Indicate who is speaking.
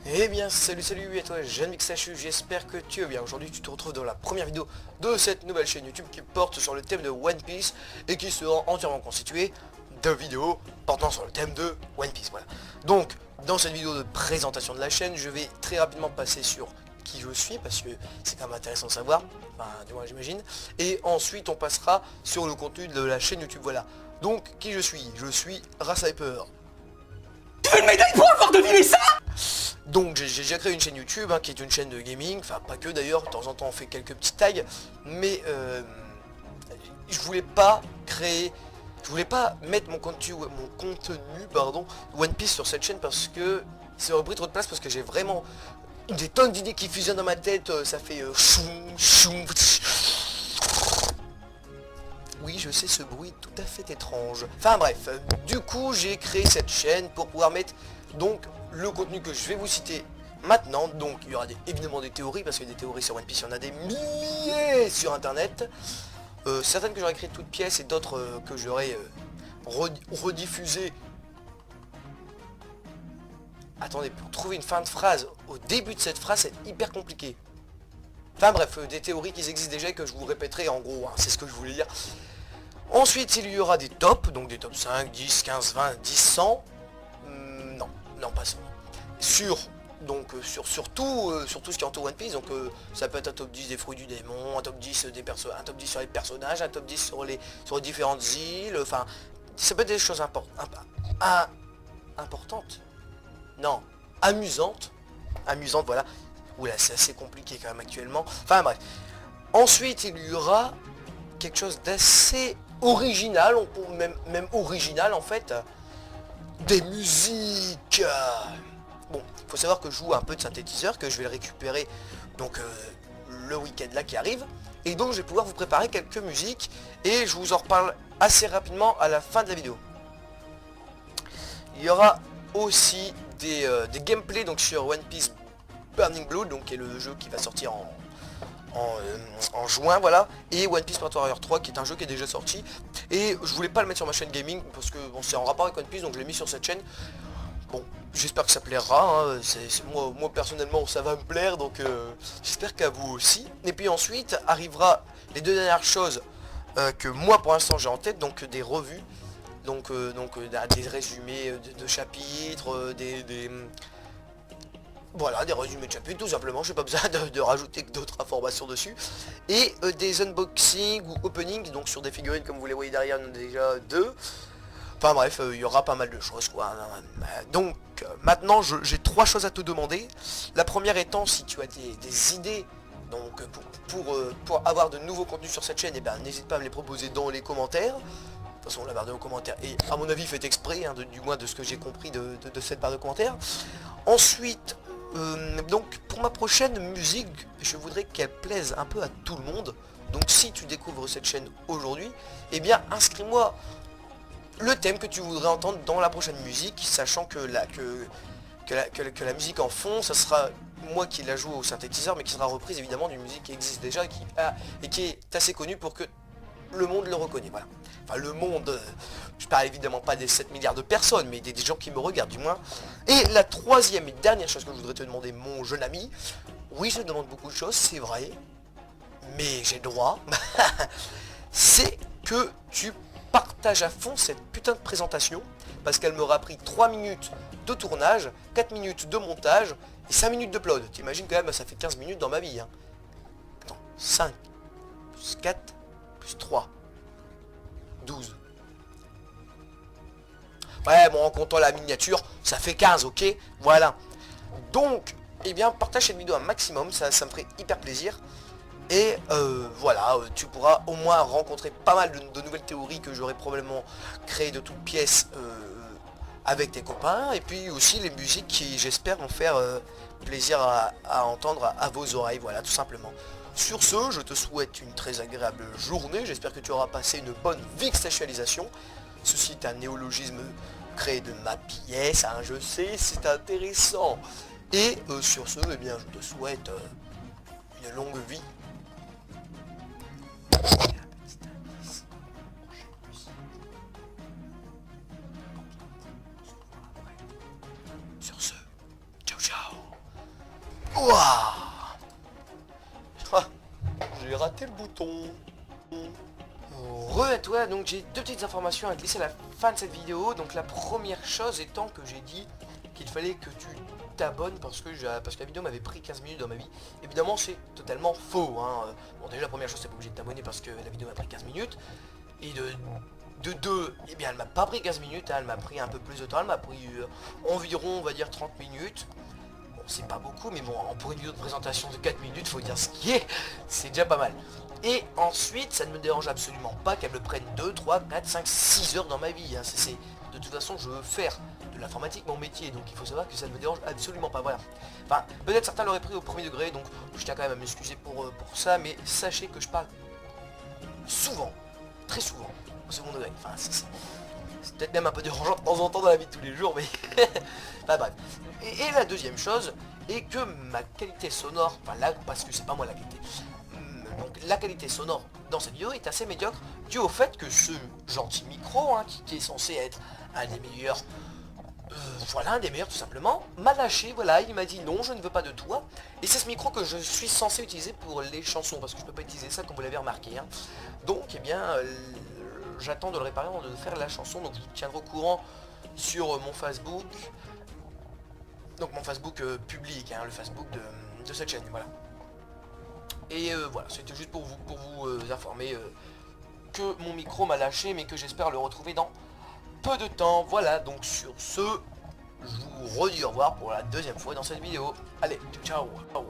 Speaker 1: Eh bien salut et toi jeune Mixachu, j'espère que tu vas bien. Aujourd'hui tu te retrouves dans la première vidéo de cette nouvelle chaîne YouTube qui porte sur le thème de One Piece et qui sera entièrement constituée de vidéos portant sur le thème de One Piece. Voilà. Donc dans cette vidéo de présentation de la chaîne, je vais très rapidement passer sur qui je suis parce que c'est quand même intéressant de savoir, enfin du moins j'imagine. Et ensuite on passera sur le contenu de la chaîne YouTube. Voilà. Donc qui je suis Race Hyper.
Speaker 2: Tu veux une médaille pour avoir deviné ça?
Speaker 1: Donc j'ai déjà créé une chaîne YouTube qui est une chaîne de gaming, enfin pas que d'ailleurs, de temps en temps on fait quelques petits tags, mais je voulais pas mettre mon contenu One Piece sur cette chaîne parce que ça aurait pris trop de place, parce que j'ai vraiment des tonnes d'idées qui fusionnent dans ma tête, ça fait choum, choum. Oui, je sais, ce bruit tout à fait étrange. Enfin bref, du coup j'ai créé cette chaîne pour pouvoir mettre donc le contenu que je vais vous citer maintenant. Donc il y aura évidemment des théories, parce que des théories sur One Piece, il y en a des milliers sur internet. Certaines que j'aurais créées toutes pièces et d'autres que j'aurais rediffusées. Attendez, pour trouver une fin de phrase au début de cette phrase, c'est hyper compliqué. Enfin bref, des théories qui existent déjà et que je vous répéterai en gros, c'est ce que je voulais dire. Ensuite, il y aura des tops, donc des tops 5, 10, 15, 20, 10, 100. Non, pas 100. Sur tout ce qui entoure One Piece, donc ça peut être un top 10 des fruits du démon, un top 10 un top 10 sur les personnages, un top 10 sur les différentes îles, enfin, ça peut être des choses importantes. Non, amusantes. Amusantes, voilà. Oula, c'est assez compliqué quand même actuellement. Enfin bref. Ensuite, il y aura quelque chose d'assez original, même original en fait, des musiques. Bon, il faut savoir que je joue un peu de synthétiseur, que je vais le récupérer donc le week-end là qui arrive, et donc je vais pouvoir vous préparer quelques musiques et je vous en reparle assez rapidement à la fin de la vidéo. Il y aura aussi des gameplays donc sur One Piece Burning Blood, donc qui est le jeu qui va sortir en juin, voilà, et One Piece Pirate Warrior 3 qui est un jeu qui est déjà sorti, et je voulais pas le mettre sur ma chaîne gaming parce que bon, c'est en rapport avec One Piece, donc je l'ai mis sur cette chaîne. Bon, j'espère que ça plaira, moi personnellement ça va me plaire, donc j'espère qu'à vous aussi. Et puis ensuite arrivera les deux dernières choses que moi pour l'instant j'ai en tête, donc des revues, donc des résumés de chapitres, voilà, des résumés de chapitres, tout simplement, j'ai pas besoin de rajouter d'autres informations dessus. Et des unboxings ou openings, donc sur des figurines comme vous les voyez derrière, il y en a déjà deux. Enfin bref, il y aura pas mal de choses quoi. Donc maintenant j'ai trois choses à te demander. La première étant, si tu as des idées donc pour avoir de nouveaux contenus sur cette chaîne, et ben n'hésite pas à me les proposer dans les commentaires. De toute façon la barre de commentaires est à mon avis fait exprès, du moins de ce que j'ai compris de cette barre de commentaires. Ensuite, donc pour ma prochaine musique, je voudrais qu'elle plaise un peu à tout le monde. Donc si tu découvres cette chaîne aujourd'hui, eh bien inscris-moi le thème que tu voudrais entendre dans la prochaine musique, sachant que la musique en fond, ça sera moi qui la joue au synthétiseur, mais qui sera reprise évidemment d'une musique qui existe déjà et qui est assez connue pour que le monde le reconnaît, voilà. Enfin le monde, je parle évidemment pas des 7 milliards de personnes, mais des gens qui me regardent du moins. Et la troisième et dernière chose que je voudrais te demander, mon jeune ami, oui je te demande beaucoup de choses, c'est vrai, mais j'ai le droit, c'est que tu partages à fond cette putain de présentation, parce qu'elle m'aura pris 3 minutes de tournage, 4 minutes de montage et 5 minutes d'upload. T'imagines quand même, ça fait 15 minutes dans ma vie. Attends, 5 plus 4 plus 3, 12. Ouais, bon, en comptant la miniature, ça fait 15, ok? Voilà. Donc, eh bien, partage cette vidéo un maximum, ça me ferait hyper plaisir. Et voilà, tu pourras au moins rencontrer pas mal de nouvelles théories que j'aurais probablement créées de toutes pièces avec tes copains. Et puis aussi les musiques qui, j'espère, vont faire plaisir à entendre à vos oreilles. Voilà, tout simplement. Sur ce, je te souhaite une très agréable journée. J'espère que tu auras passé une bonne vixsexualisation. Ceci est un néologisme créé de ma pièce, hein, je sais, c'est intéressant. Et sur ce, eh bien, je te souhaite une longue vie. Sur ce, ciao ciao. Ouah. Ah, j'ai raté le bouton. Re à toi, donc j'ai deux petites informations à glisser à la fin de cette vidéo. Donc la première chose étant que j'ai dit qu'il fallait que tu t'abonnes parce que la vidéo m'avait pris 15 minutes dans ma vie. Évidemment c'est totalement faux, hein. Bon déjà la première chose c'est pas obligé de t'abonner parce que la vidéo m'a pris 15 minutes. Et de deux, eh bien elle m'a pas pris 15 minutes, hein, elle m'a pris un peu plus de temps, elle m'a pris environ on va dire 30 minutes. Bon c'est pas beaucoup mais bon pour une vidéo de présentation de 4 minutes faut dire ce qui est, c'est déjà pas mal. Et ensuite ça ne me dérange absolument pas qu'elle me prenne 2, 3, 4, 5, 6 heures dans ma vie, hein. De toute façon je veux faire de l'informatique mon métier, donc il faut savoir que ça ne me dérange absolument pas, voilà. Enfin peut-être certains l'auraient pris au premier degré, donc je tiens quand même à m'excuser pour ça, mais sachez que je parle souvent, très souvent, au second degré. Enfin c'est peut-être même un peu dérangeant de temps en temps dans la vie de tous les jours, mais enfin bref. Et la deuxième chose est que ma qualité sonore, enfin là parce que c'est pas moi la qualité, donc la qualité sonore dans cette vidéo est assez médiocre dû au fait que ce gentil micro, hein, qui est censé être un des meilleurs, voilà, un des meilleurs tout simplement, m'a lâché, voilà, il m'a dit non je ne veux pas de toi, et c'est ce micro que je suis censé utiliser pour les chansons, parce que je peux pas utiliser ça comme vous l'avez remarqué, hein. Donc eh bien j'attends de le réparer avant de faire la chanson, donc je vous tiendrai au courant sur mon Facebook, donc mon Facebook public, hein, le Facebook de cette chaîne, voilà. Et voilà, c'était juste pour vous informer que mon micro m'a lâché, mais que j'espère le retrouver dans peu de temps. Voilà, donc sur ce, je vous redis au revoir pour la deuxième fois dans cette vidéo. Allez, ciao, ciao.